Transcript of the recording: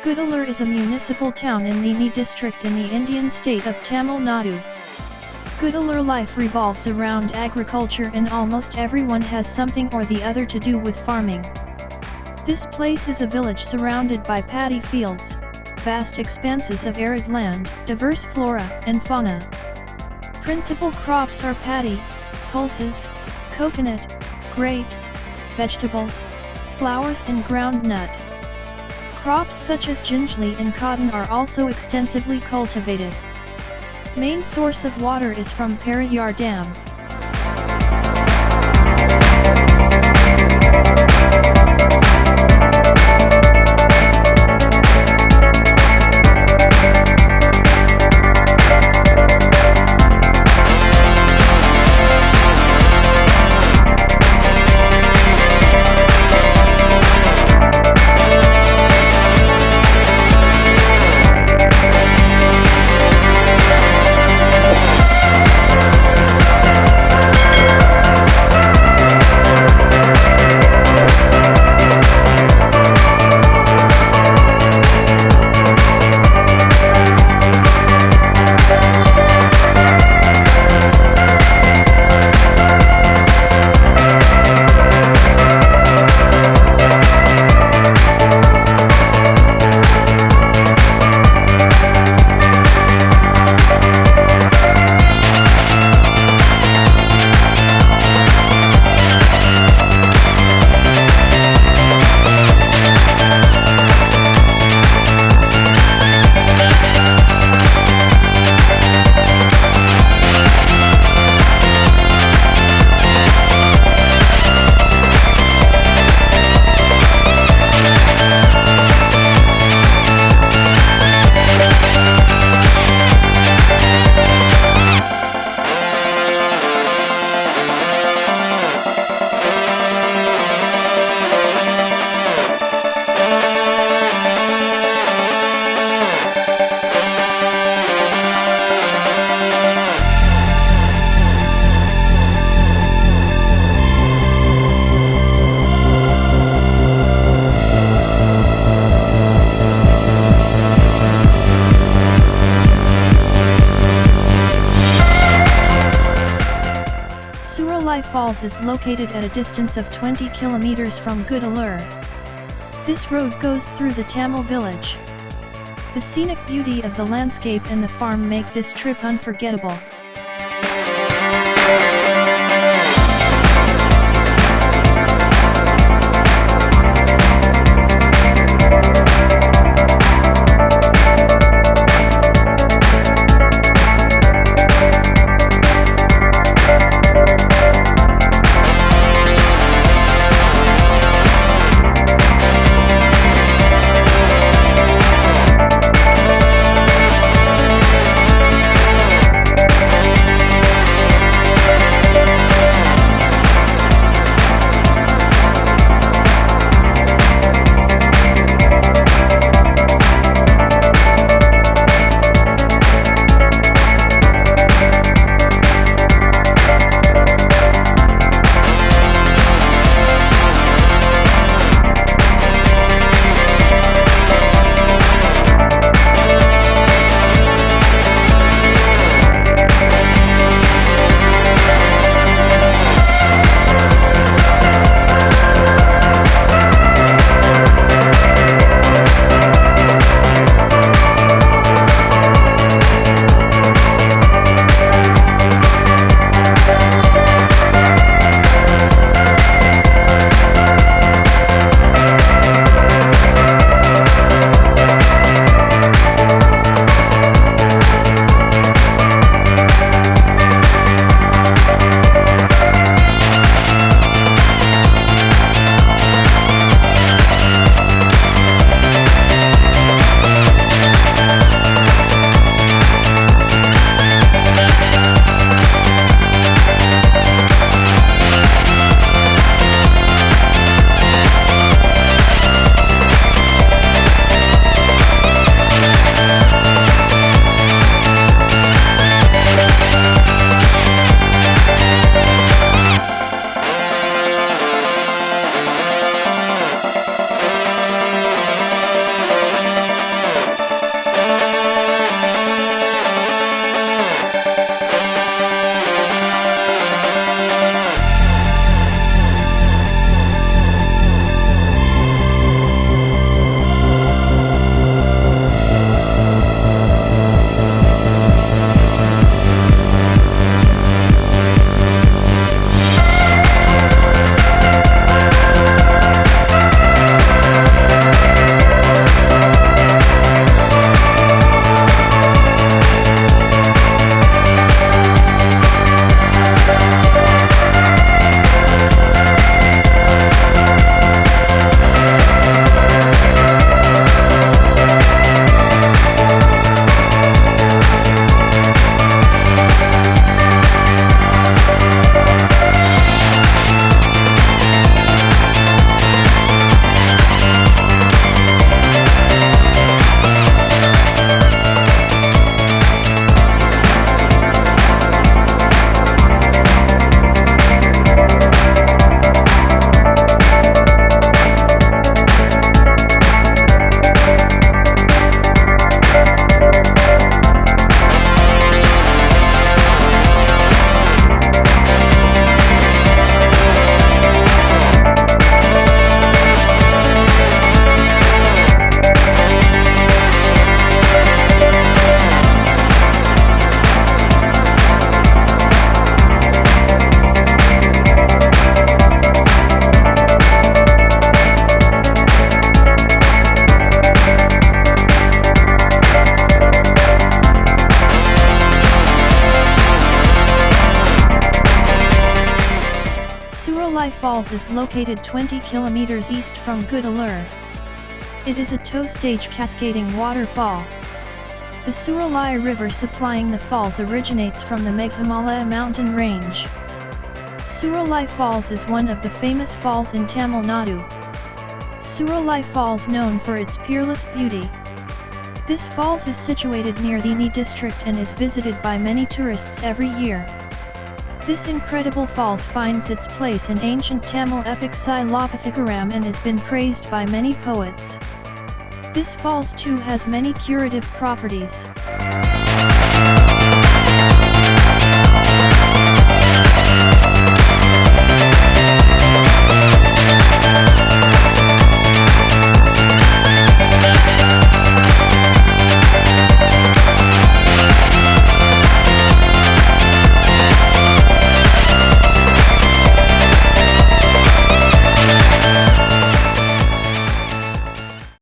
Gudalur is a municipal town in Theni district in the Indian state of Tamil Nadu. Gudalur life revolves around agriculture and almost everyone has something or the other to do with farming. This place is a village surrounded by paddy fields, vast expanses of arid land, diverse flora and fauna. Principal crops are paddy, pulses, coconut, grapes, vegetables, flowers and groundnut. Crops such as gingely and cotton are also extensively cultivated. Main source of water is from Periyar Dam. Suruli Falls is located at a distance of 20 kilometers from Gudalur. This road goes through the Tamil village. The scenic beauty of the landscape and the farm make this trip unforgettable. Falls is located 20 kilometers east from Gudalur. It is a two-stage cascading waterfall. The Suruli River supplying the falls originates from the Meghamalai mountain range. Suruli Falls is one of the famous falls in Tamil Nadu. Suruli Falls known for its peerless beauty. This falls is situated near Theni district and is visited by many tourists every year. This incredible falls finds its place in ancient Tamil epic Silapathikaram and has been praised by many poets. This falls too has many curative properties.